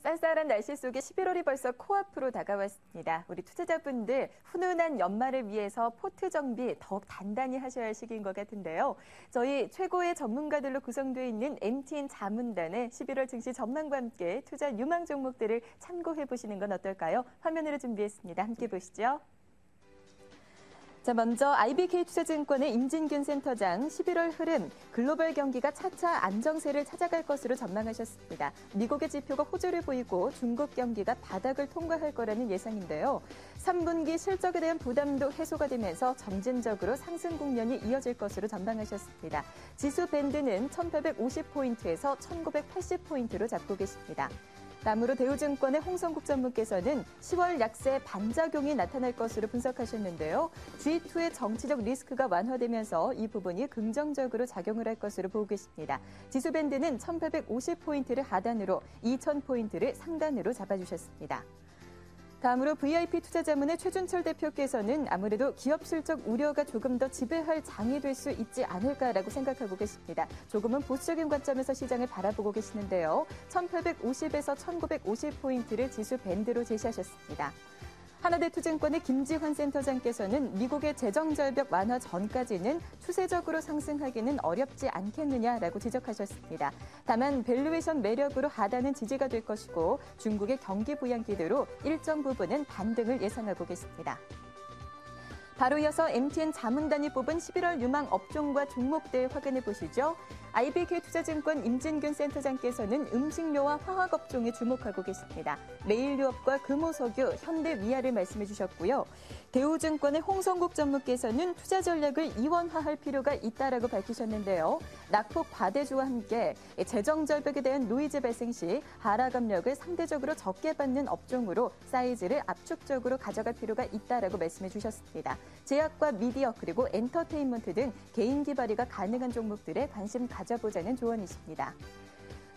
쌀쌀한 날씨 속에 11월이 벌써 코앞으로 다가왔습니다. 우리 투자자분들 훈훈한 연말을 위해서 포트 정비 더욱 단단히 하셔야 할 시기인 것 같은데요. 저희 최고의 전문가들로 구성되어 있는 MTN 자문단의 11월 증시 전망과 함께 투자 유망 종목들을 참고해 보시는 건 어떨까요? 화면으로 준비했습니다. 함께 보시죠. 자, 먼저 IBK투자증권의 임진균 센터장 11월 흐름, 글로벌 경기가 차차 안정세를 찾아갈 것으로 전망하셨습니다. 미국의 지표가 호조를 보이고 중국 경기가 바닥을 통과할 거라는 예상인데요. 3분기 실적에 대한 부담도 해소가 되면서 점진적으로 상승 국면이 이어질 것으로 전망하셨습니다. 지수 밴드는 1850포인트에서 1980포인트로 잡고 계십니다. 다음으로 대우증권의 홍성국 전무께서는 10월 약세 반작용이 나타날 것으로 분석하셨는데요. G2의 정치적 리스크가 완화되면서 이 부분이 긍정적으로 작용을 할 것으로 보고 계십니다. 지수 밴드는 1850포인트를 하단으로 2000포인트를 상단으로 잡아주셨습니다. 다음으로 VIP 투자자문의 최준철 대표께서는 아무래도 기업 실적 우려가 조금 더 지배할 장이 될 수 있지 않을까라고 생각하고 계십니다. 조금은 보수적인 관점에서 시장을 바라보고 계시는데요. 1850에서 1950포인트를 지수 밴드로 제시하셨습니다. 하나대투증권의 김지환 센터장께서는 미국의 재정절벽 완화 전까지는 추세적으로 상승하기는 어렵지 않겠느냐라고 지적하셨습니다. 다만 밸류에이션 매력으로 하단은 지지가 될 것이고 중국의 경기 부양 기대로 일정 부분은 반등을 예상하고 계십니다. 바로 이어서 MTN 자문단이 뽑은 11월 유망 업종과 종목들 확인해 보시죠. IBK투자증권 임진균 센터장께서는 음식료와 화학업종에 주목하고 계십니다. 레일유업과 금호석유, 현대위아를 말씀해 주셨고요. 대우증권의 홍성국 전무께서는 투자 전략을 이원화할 필요가 있다라고 밝히셨는데요. 낙폭 과대주와 함께 재정절벽에 대한 노이즈 발생 시 하락 압력을 상대적으로 적게 받는 업종으로 사이즈를 압축적으로 가져갈 필요가 있다라고 말씀해 주셨습니다. 제약과 미디어 그리고 엔터테인먼트 등 개인기 발휘가 가능한 종목들에 관심 가져보자는 조언이십니다.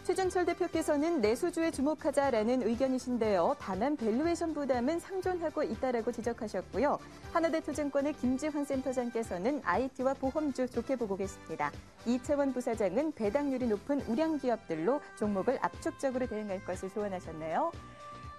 최준철 대표께서는 내수주에 주목하자라는 의견이신데요. 다만 밸류에이션 부담은 상존하고 있다라고 지적하셨고요. 하나대투증권의 김지환 센터장께서는 IT와 보험주 좋게 보고 계십니다. 이채원 부사장은 배당률이 높은 우량 기업들로 종목을 압축적으로 대응할 것을 조언하셨네요.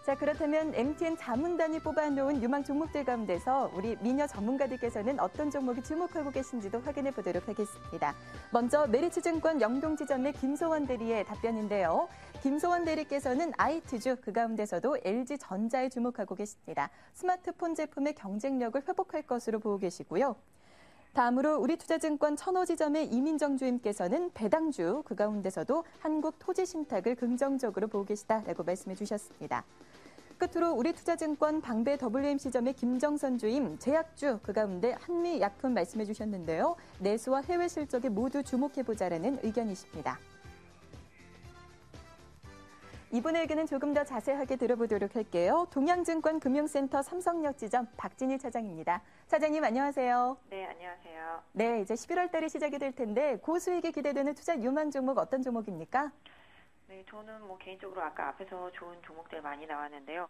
자, 그렇다면 MTN 자문단이 뽑아놓은 유망 종목들 가운데서 우리 미녀 전문가들께서는 어떤 종목이 주목하고 계신지도 확인해 보도록 하겠습니다. 먼저 메리츠증권 영동지점의 김소원 대리의 답변인데요. 김소원 대리께서는 IT주 그 가운데서도 LG전자에 주목하고 계십니다. 스마트폰 제품의 경쟁력을 회복할 것으로 보고 계시고요. 다음으로 우리투자증권 천호지점의 이민정 주임께서는 배당주 그 가운데서도 한국토지신탁을 긍정적으로 보고 계시다라고 말씀해 주셨습니다. 끝으로 우리투자증권 방배 WMC점의 김정선 주임 제약주 그 가운데 한미약품 말씀해 주셨는데요. 내수와 해외 실적에 모두 주목해보자라는 의견이십니다. 이분의 의견은 조금 더 자세하게 들어보도록 할게요. 동양증권 금융센터 삼성역 지점 박진희 차장입니다. 차장님 안녕하세요. 네, 안녕하세요. 네, 이제 11월 달이 시작이 될 텐데 고수익이 기대되는 투자 유망 종목 어떤 종목입니까? 네, 저는 개인적으로 아까 앞에서 좋은 종목들 많이 나왔는데요.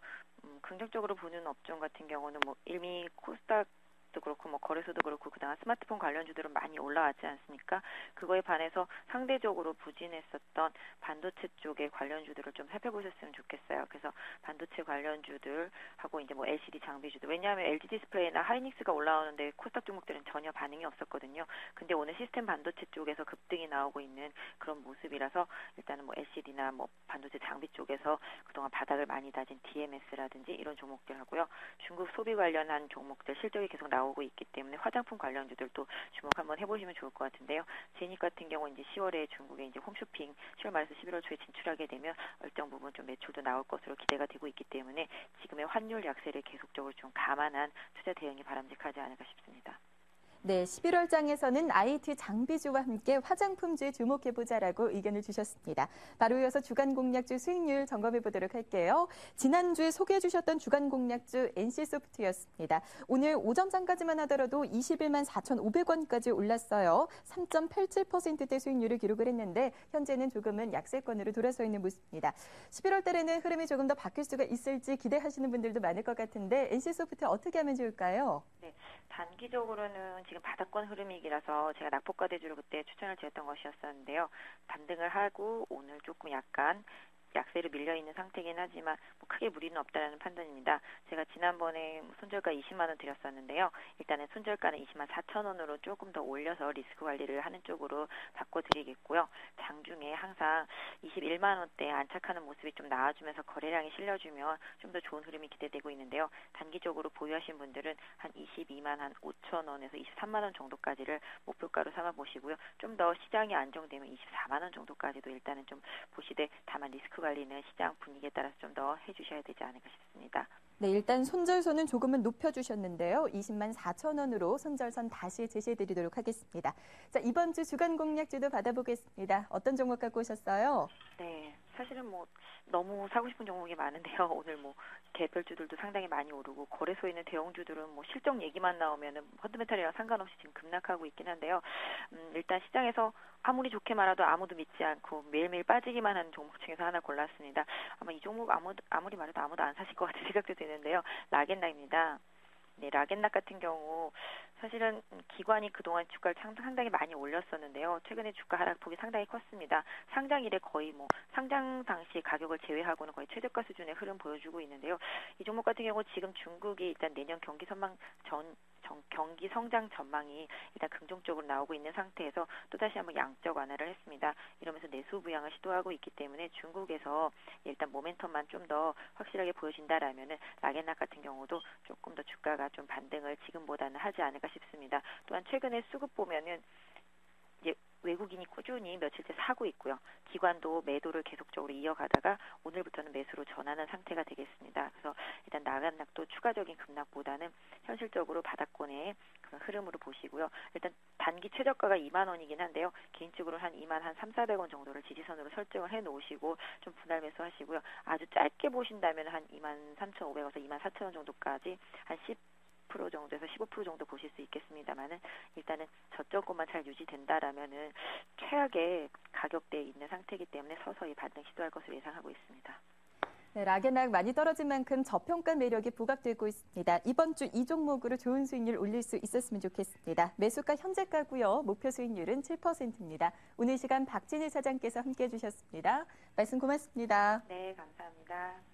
긍정적으로 보는 업종 같은 경우는 일미 코스닥 도 그렇고 거래소도 그렇고 그다음 스마트폰 관련주들은 많이 올라왔지 않습니까? 그거에 반해서 상대적으로 부진했었던 반도체 쪽의 관련주들을 좀 살펴보셨으면 좋겠어요. 그래서 반도체 관련주들하고 이제 LCD 장비주들, 왜냐하면 LG 디스플레이나 하이닉스가 올라오는데 코스닥 종목들은 전혀 반응이 없었거든요. 근데 오늘 시스템 반도체 쪽에서 급등이 나오고 있는 그런 모습이라서 일단은 LCD나 반도체 장비 쪽에서 그동안 바닥을 많이 다진 DMS라든지 이런 종목들 하고요. 중국 소비 관련한 종목들 실적이 계속 나오고 있기 때문에 화장품 관련주들도 주목 한번 해보시면 좋을 것 같은데요. 제닉 같은 경우 이제 10월에 중국에 이제 홈쇼핑 10월 말에서 11월 초에 진출하게 되면 일정 부분 좀 매출도 나올 것으로 기대가 되고 있기 때문에 지금의 환율 약세를 계속적으로 좀 감안한 투자 대응이 바람직하지 않을까 싶습니다. 네, 11월장에서는 IT 장비주와 함께 화장품주에 주목해보자라고 의견을 주셨습니다. 바로 이어서 주간 공략주 수익률 점검해보도록 할게요. 지난주에 소개해주셨던 주간 공략주 NC소프트였습니다. 오늘 오전장까지만 하더라도 21만 4,500원까지 올랐어요. 3.87%대 수익률을 기록을 했는데 현재는 조금은 약세권으로 돌아서 있는 모습입니다. 11월 달에는 흐름이 조금 더 바뀔 수가 있을지 기대하시는 분들도 많을 것 같은데 NC소프트 어떻게 하면 좋을까요? 네, 단기적으로는 지금 바닥권 흐름이라서 제가 낙폭과대주로 그때 추천을 드렸던 것이었었는데요. 반등을 하고 오늘 조금 약간 약세로 밀려 있는 상태이긴 하지만 뭐 크게 무리는 없다라는 판단입니다. 제가 지난번에 손절가 20만 원 드렸었는데요. 일단은 손절가는 20만 4천 원으로 조금 더 올려서 리스크 관리를 하는 쪽으로 바꿔드리겠고요. 장중에 항상 21만 원대 안착하는 모습이 좀 나와주면서 거래량이 실려주면 좀 더 좋은 흐름이 기대되고 있는데요. 단기적으로 보유하신 분들은 한 22만 한 5천 원에서 23만 원 정도까지를 목표가로 삼아 보시고요. 좀 더 시장이 안정되면 24만 원 정도까지도 일단은 좀 보시되 다만 리스크 관리는 시장 분위기에 따라서 좀 더 해주셔야 되지 않을까 싶습니다. 네, 일단 손절선은 조금은 높여주셨는데요. 20만 4천 원으로 손절선 다시 제시해드리도록 하겠습니다. 자, 이번 주 주간 공략주도 받아보겠습니다. 어떤 종목 갖고 오셨어요? 네, 사실은 뭐 너무 사고 싶은 종목이 많은데요. 오늘 뭐 개별주들도 상당히 많이 오르고 거래소에 있는 대형주들은 뭐 실적 얘기만 나오면은 펀드멘탈이랑 상관없이 지금 급락하고 있긴 한데요. 일단 시장에서 아무리 좋게 말해도 아무도 믿지 않고 매일매일 빠지기만 하는 종목 중에서 하나 골랐습니다. 아마 이 종목 아무리 말해도 아무도 안 사실 것 같은 생각도 드는데요. 라겐나입니다. 네, 라겐락 같은 경우 사실은 기관이 그동안 주가를 상당히 많이 올렸었는데요. 최근에 주가 하락폭이 상당히 컸습니다. 상장 이래 거의 뭐 상장 당시 가격을 제외하고는 거의 최저가 수준의 흐름 보여주고 있는데요. 이 종목 같은 경우 지금 중국이 일단 내년 경기 성장 전망이 일단 긍정적으로 나오고 있는 상태에서 또다시 한번 양적 완화를 했습니다. 이러면서 내수 부양을 시도하고 있기 때문에 중국에서 일단 모멘텀만 좀 더 확실하게 보여진다라면은 라겐락 같은 경우도 조금 더 주가가 좀 반등을 지금보다는 하지 않을까 싶습니다. 또한 최근에 수급 보면은 이제 외국인이 꾸준히 며칠째 사고 있고요. 기관도 매도를 계속적으로 이어가다가 오늘부터는 매수로 전하는 상태가 되겠습니다. 그래서 일단 라겐락도 추가적인 급락보다는 현실적으로 바닥권의 그런 흐름으로 보시고요. 일단 단기 최저가가 2만 원이긴 한데요. 개인적으로 한 2만 한 3,400원 정도를 지지선으로 설정을 해 놓으시고 좀 분할 매수하시고요. 아주 짧게 보신다면 한 2만 3,500원에서 2만 4천 원 정도까지 한 10% 정도에서 15% 정도 보실 수 있겠습니다만은 일단은 저점권만 잘 유지된다라면은 최악의 가격대에 있는 상태이기 때문에 서서히 반등 시도할 것으로 예상하고 있습니다. 네, 라겐락 많이 떨어진 만큼 저평가 매력이 부각되고 있습니다. 이번 주 이 종목으로 좋은 수익률 올릴 수 있었으면 좋겠습니다. 매수가 현재가고요. 목표 수익률은 7%입니다. 오늘 시간 박진희 사장께서 함께해 주셨습니다. 말씀 고맙습니다. 네, 감사합니다.